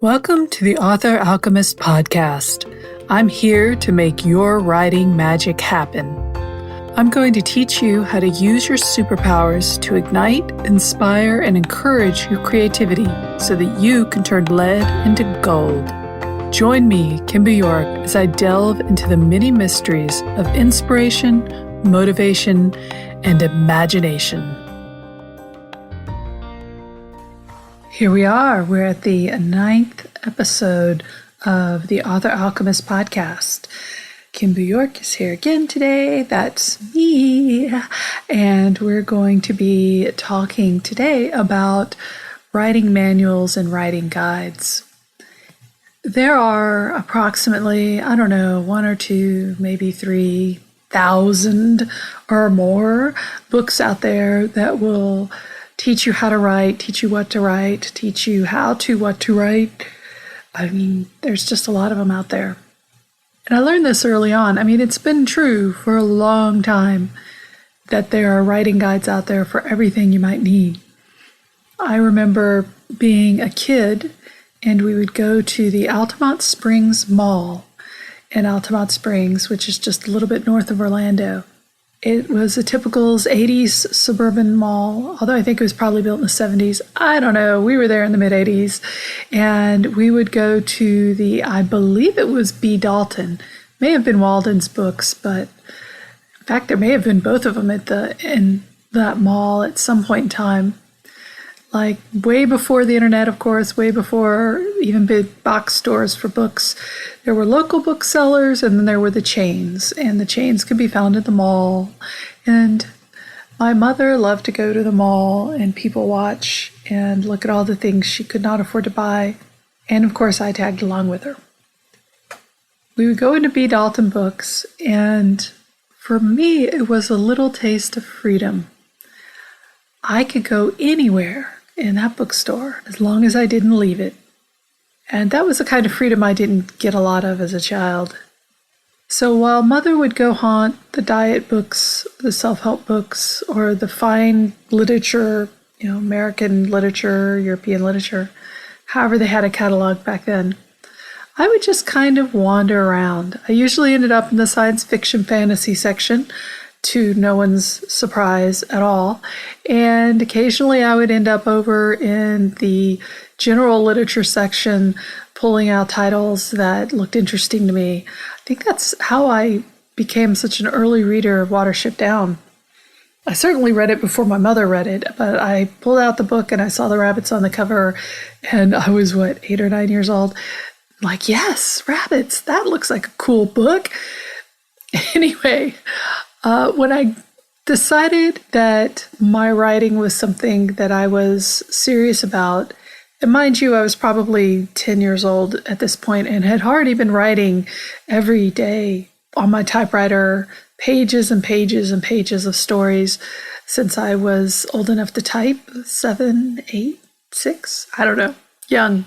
Welcome to the Author Alchemist podcast. I'm here to make your writing magic happen. I'm going to teach you how to use your superpowers to ignite, inspire, and encourage your creativity so that you can turn lead into gold. Join me, Kimber York, as I delve into the many mysteries of inspiration, motivation, and imagination. Here we are. We're at the 9th episode of the Author Alchemist podcast. Kimber York is here again today. That's me. And we're going to be talking today about writing manuals and writing guides. There are approximately, 1 or 2, maybe 3,000 or more books out there that will teach you how to write, teach you what to write, teach you what to write. There's just a lot of them out there. And I learned this early on. It's been true for a long time that there are writing guides out there for everything you might need. I remember being a kid and we would go to the Altamont Springs Mall in Altamont Springs, which is just a little bit north of Orlando. It was a typical 80s suburban mall, although I think it was probably built in the 70s. I don't know. We were there in the mid-80s. And we would go to I believe it was B. Dalton. May have been Walden's Books, but in fact, there may have been both of them in that mall at some point in time. Like way before the internet, of course, way before even big box stores for books. There were local booksellers and then there were the chains. And the chains could be found at the mall. And my mother loved to go to the mall and people watch and look at all the things she could not afford to buy. And of course, I tagged along with her. We would go into B. Dalton Books, and for me, it was a little taste of freedom. I could go anywhere in that bookstore as long as I didn't leave it. And that was the kind of freedom I didn't get a lot of as a child. So while Mother would go haunt the diet books, the self-help books, or the fine literature, American literature, European literature, however they had a catalog back then, I would just kind of wander around. I usually ended up in the science fiction fantasy section, to no one's surprise at all. And occasionally I would end up over in the general literature section, pulling out titles that looked interesting to me. I think that's how I became such an early reader of Watership Down. I certainly read it before my mother read it, but I pulled out the book and I saw the rabbits on the cover, and I was, 8 or 9 years old? Like, yes, rabbits, that looks like a cool book. Anyway, when I decided that my writing was something that I was serious about, and mind you, I was probably 10 years old at this point and had already been writing every day on my typewriter, pages and pages and pages of stories since I was old enough to type, 7, 8, 6, I don't know, young.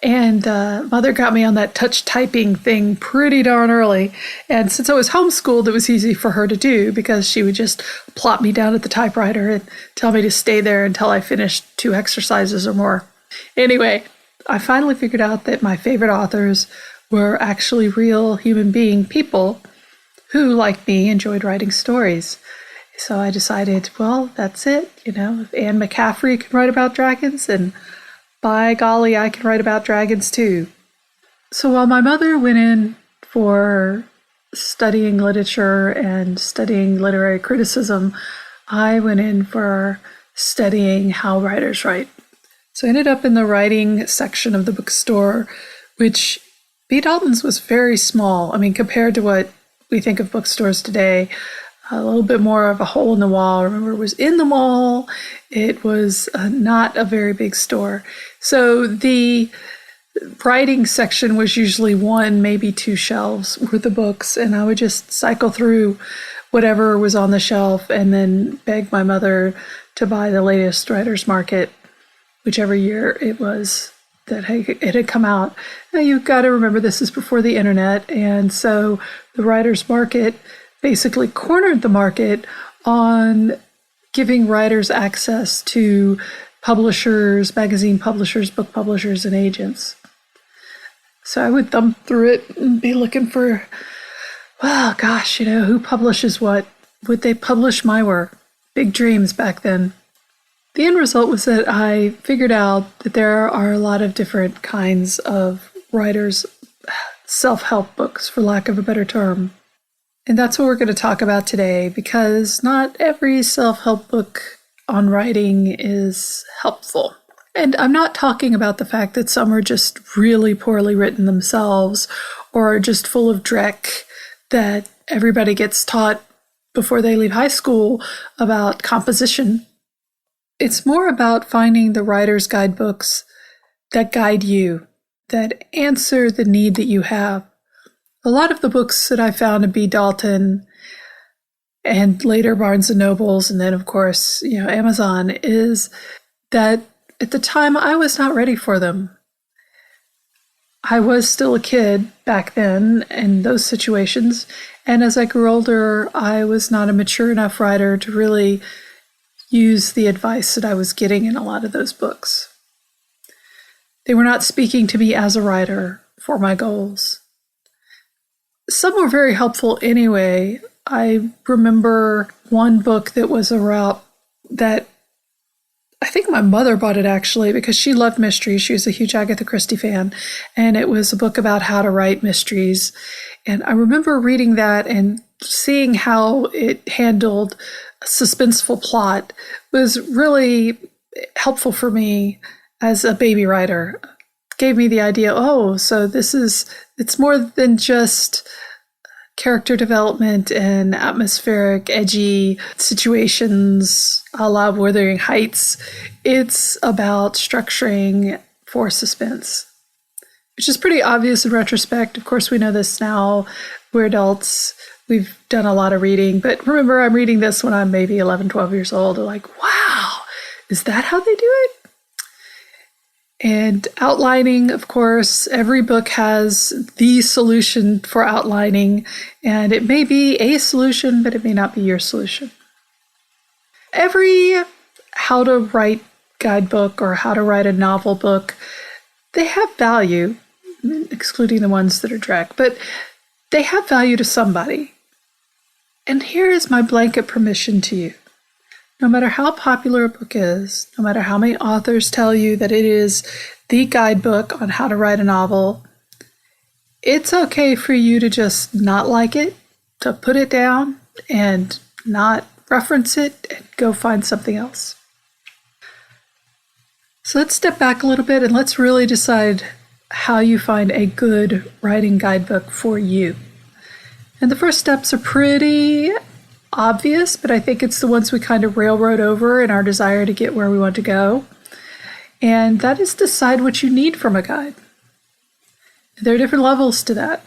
And Mother got me on that touch typing thing pretty darn early. And since I was homeschooled, it was easy for her to do because she would just plop me down at the typewriter and tell me to stay there until I finished 2 exercises or more. Anyway, I finally figured out that my favorite authors were actually real human being people who, like me, enjoyed writing stories. So I decided, well, that's it. If Anne McCaffrey can write about dragons, and by golly, I can write about dragons too. So while my mother went in for studying literature and studying literary criticism, I went in for studying how writers write. So I ended up in the writing section of the bookstore, which B. Dalton's was very small. Compared to what we think of bookstores today, a little bit more of a hole in the wall. Remember, it was in the mall. It was not a very big store. So the writing section was usually 1, maybe 2 shelves worth of books. And I would just cycle through whatever was on the shelf and then beg my mother to buy the latest Writer's Market, whichever year it was that it had come out. Now, you've got to remember, this is before the internet. And so the Writer's Market basically cornered the market on giving writers access to publishers, magazine publishers, book publishers, and agents. So I would thumb through it and be looking for, well, gosh, who publishes what? Would they publish my work? Big dreams back then. The end result was that I figured out that there are a lot of different kinds of writers' self-help books, for lack of a better term. And that's what we're going to talk about today, because not every self-help book on writing is helpful. And I'm not talking about the fact that some are just really poorly written themselves or are just full of dreck that everybody gets taught before they leave high school about composition. It's more about finding the writer's guidebooks that guide you, that answer the need that you have. A lot of the books that I found in B. Dalton and later Barnes & Nobles, and then, of course, Amazon, is that at the time, I was not ready for them. I was still a kid back then in those situations, and as I grew older, I was not a mature enough writer to really use the advice that I was getting in a lot of those books. They were not speaking to me as a writer for my goals. Some were very helpful anyway. I remember one book that was a route that I think my mother bought it actually because she loved mysteries. She was a huge Agatha Christie fan, and it was a book about how to write mysteries. And I remember reading that and seeing how it handled a suspenseful plot was really helpful for me as a baby writer. It gave me the idea, so it's more than just character development and atmospheric, edgy situations a la Wuthering Heights. It's about structuring for suspense, which is pretty obvious in retrospect. Of course, we know this now. We're adults. We've done a lot of reading. But remember, I'm reading this when I'm maybe 11, 12 years old. I'm like, wow, is that how they do it? And outlining, of course, every book has the solution for outlining, and it may be a solution, but it may not be your solution. Every how to write guidebook or how to write a novel book, they have value, excluding the ones that are dreck, but they have value to somebody. And here is my blanket permission to you. No matter how popular a book is, no matter how many authors tell you that it is the guidebook on how to write a novel, it's okay for you to just not like it, to put it down and not reference it and go find something else. So let's step back a little bit and let's really decide how you find a good writing guidebook for you. And the first steps are pretty obvious, but I think it's the ones we kind of railroad over in our desire to get where we want to go. And that is decide what you need from a guide. There are different levels to that.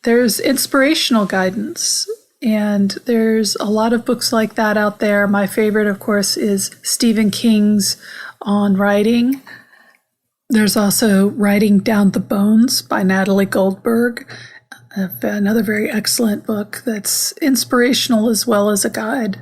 There's inspirational guidance, and there's a lot of books like that out there. My favorite, of course, is Stephen King's On Writing. There's also Writing Down the Bones by Natalie Goldberg. Another very excellent book that's inspirational as well as a guide.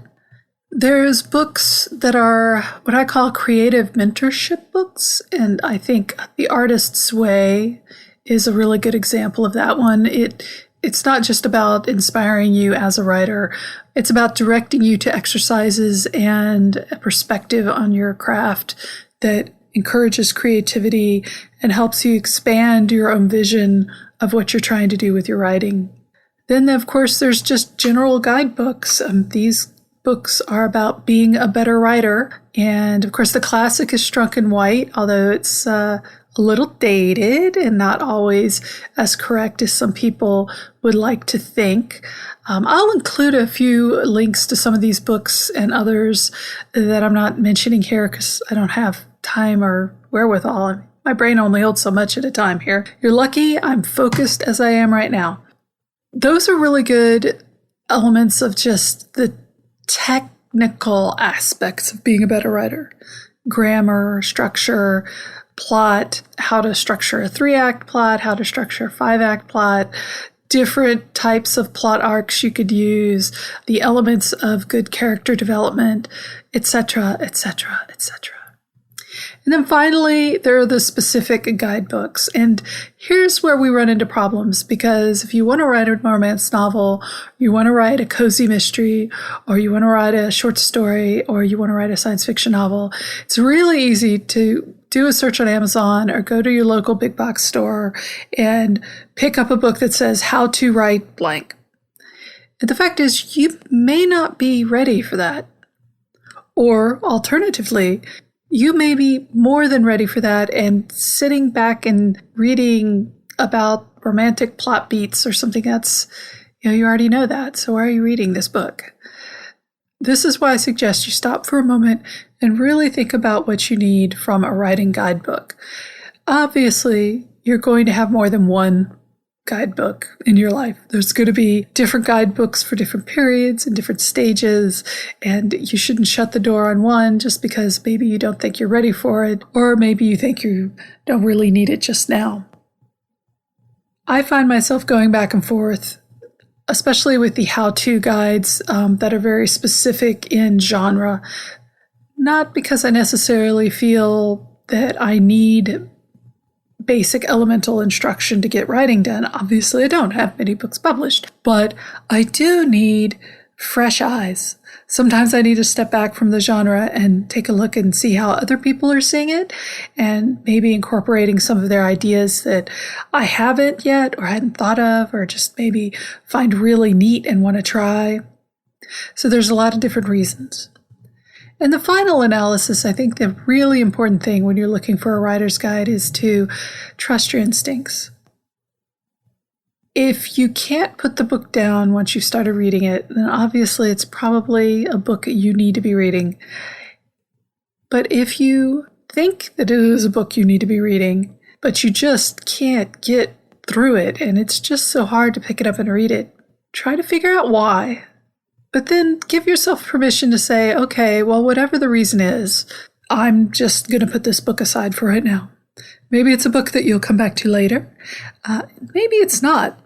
There's books that are what I call creative mentorship books, and I think The Artist's Way is a really good example of that one. It's not just about inspiring you as a writer. It's about directing you to exercises and a perspective on your craft that encourages creativity and helps you expand your own vision of what you're trying to do with your writing. Then, of course, there's just general guidebooks. These books are about being a better writer. And, of course, the classic is Strunk and White, although it's a little dated and not always as correct as some people would like to think. I'll include a few links to some of these books and others that I'm not mentioning here because I don't have time or wherewithal. My brain only holds so much at a time here. You're lucky I'm focused as I am right now. Those are really good elements of just the technical aspects of being a better writer. Grammar, structure, plot, how to structure a 3-act plot, how to structure a 5-act plot, different types of plot arcs you could use, the elements of good character development, etc., etc., etc. And then finally, there are the specific guidebooks. And here's where we run into problems, because if you want to write a romance novel, you want to write a cozy mystery, or you want to write a short story, or you want to write a science fiction novel, it's really easy to do a search on Amazon or go to your local big box store and pick up a book that says how to write blank. And the fact is, you may not be ready for that. Or alternatively, you may be more than ready for that, and sitting back and reading about romantic plot beats or something that's, you already know that. So why are you reading this book? This is why I suggest you stop for a moment and really think about what you need from a writing guidebook. Obviously, you're going to have more than one guidebook in your life. There's going to be different guidebooks for different periods and different stages, and you shouldn't shut the door on one just because maybe you don't think you're ready for it, or maybe you think you don't really need it just now. I find myself going back and forth, especially with the how-to guides that are very specific in genre, not because I necessarily feel that I need basic elemental instruction to get writing done. Obviously, I don't have many books published, but I do need fresh eyes. Sometimes I need to step back from the genre and take a look and see how other people are seeing it, and maybe incorporating some of their ideas that I haven't yet or hadn't thought of, or just maybe find really neat and want to try. So there's a lot of different reasons. And the final analysis, I think the really important thing when you're looking for a writer's guide is to trust your instincts. If you can't put the book down once you've started reading it, then obviously it's probably a book you need to be reading. But if you think that it is a book you need to be reading, but you just can't get through it, and it's just so hard to pick it up and read it, try to figure out why. But then give yourself permission to say, okay, well, whatever the reason is, I'm just going to put this book aside for right now. Maybe it's a book that you'll come back to later. Maybe it's not.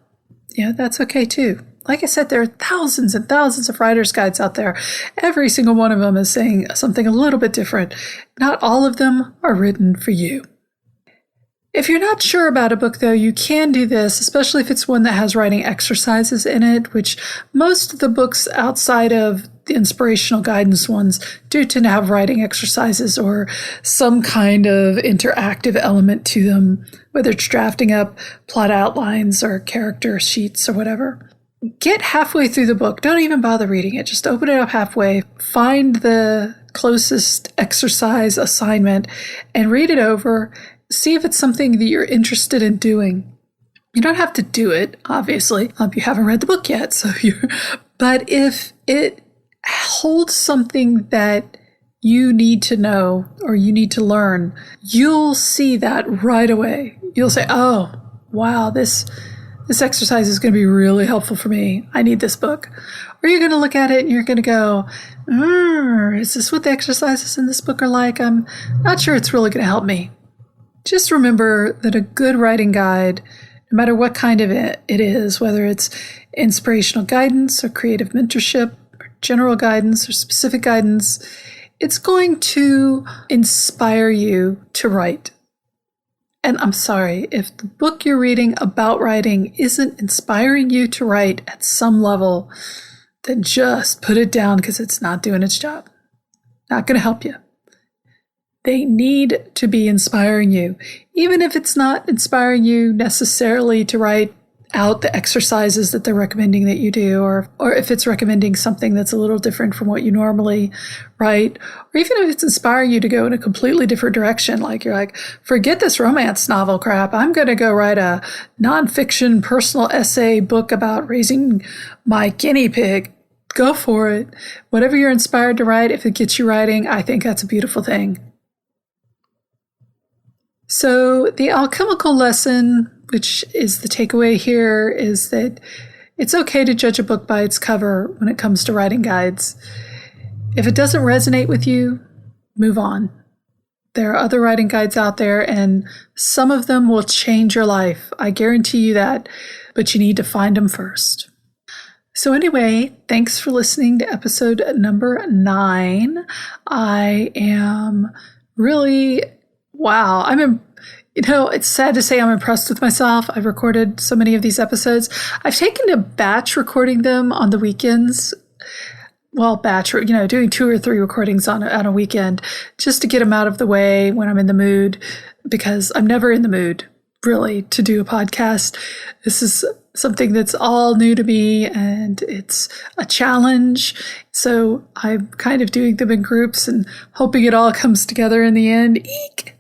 That's okay too. Like I said, there are thousands and thousands of writer's guides out there. Every single one of them is saying something a little bit different. Not all of them are written for you. If you're not sure about a book, though, you can do this, especially if it's one that has writing exercises in it, which most of the books outside of the inspirational guidance ones do tend to have writing exercises or some kind of interactive element to them, whether it's drafting up plot outlines or character sheets or whatever. Get halfway through the book. Don't even bother reading it. Just open it up halfway. Find the closest exercise assignment and read it over. See if it's something that you're interested in doing. You don't have to do it, obviously. You haven't read the book yet, but if it holds something that you need to know or you need to learn, you'll see that right away. You'll say, oh, wow, this exercise is going to be really helpful for me. I need this book. Or you're going to look at it and you're going to go, is this what the exercises in this book are like? I'm not sure it's really going to help me. Just remember that a good writing guide, no matter what kind of it is, whether it's inspirational guidance or creative mentorship or general guidance or specific guidance, it's going to inspire you to write. And I'm sorry, if the book you're reading about writing isn't inspiring you to write at some level, then just put it down because it's not doing its job. Not going to help you. They need to be inspiring you, even if it's not inspiring you necessarily to write out the exercises that they're recommending that you do, or if it's recommending something that's a little different from what you normally write, or even if it's inspiring you to go in a completely different direction, like you're like, forget this romance novel crap, I'm going to go write a nonfiction personal essay book about raising my guinea pig. Go for it. Whatever you're inspired to write, if it gets you writing, I think that's a beautiful thing. So the alchemical lesson, which is the takeaway here, is that it's okay to judge a book by its cover when it comes to writing guides. If it doesn't resonate with you, move on. There are other writing guides out there, and some of them will change your life. I guarantee you that, but you need to find them first. So anyway, thanks for listening to episode number 9. I am really, wow. It's sad to say I'm impressed with myself. I've recorded so many of these episodes. I've taken to batch recording them on the weekends. Well, doing 2 or 3 recordings on a weekend just to get them out of the way when I'm in the mood, because I'm never in the mood really to do a podcast. This is something that's all new to me and it's a challenge. So I'm kind of doing them in groups and hoping it all comes together in the end. Eek,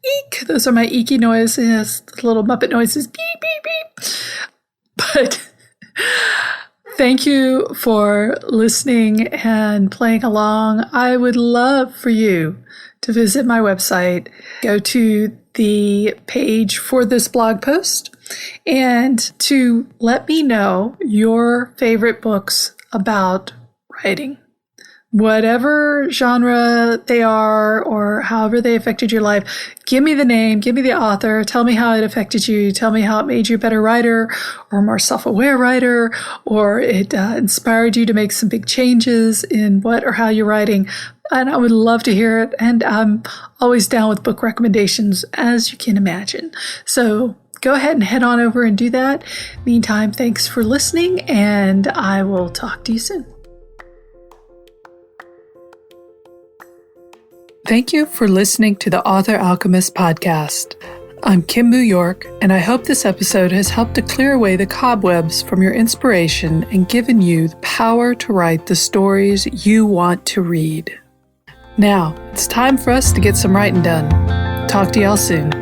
eek. Those are my eeky noises, the little Muppet noises. Beep, beep, beep. But thank you for listening and playing along. I would love for you to visit my website, go to the page for this blog post, and to let me know your favorite books about writing. Whatever genre they are or however they affected your life, give me the name, give me the author, tell me how it affected you, tell me how it made you a better writer or a more self-aware writer, or it inspired you to make some big changes in what or how you're writing. And I would love to hear it. And I'm always down with book recommendations, as you can imagine. So go ahead and head on over and do that. Meantime, thanks for listening, and I will talk to you soon. Thank you for listening to the Author Alchemist podcast. I'm Kim Boo York, and I hope this episode has helped to clear away the cobwebs from your inspiration and given you the power to write the stories you want to read. Now, it's time for us to get some writing done. Talk to y'all soon.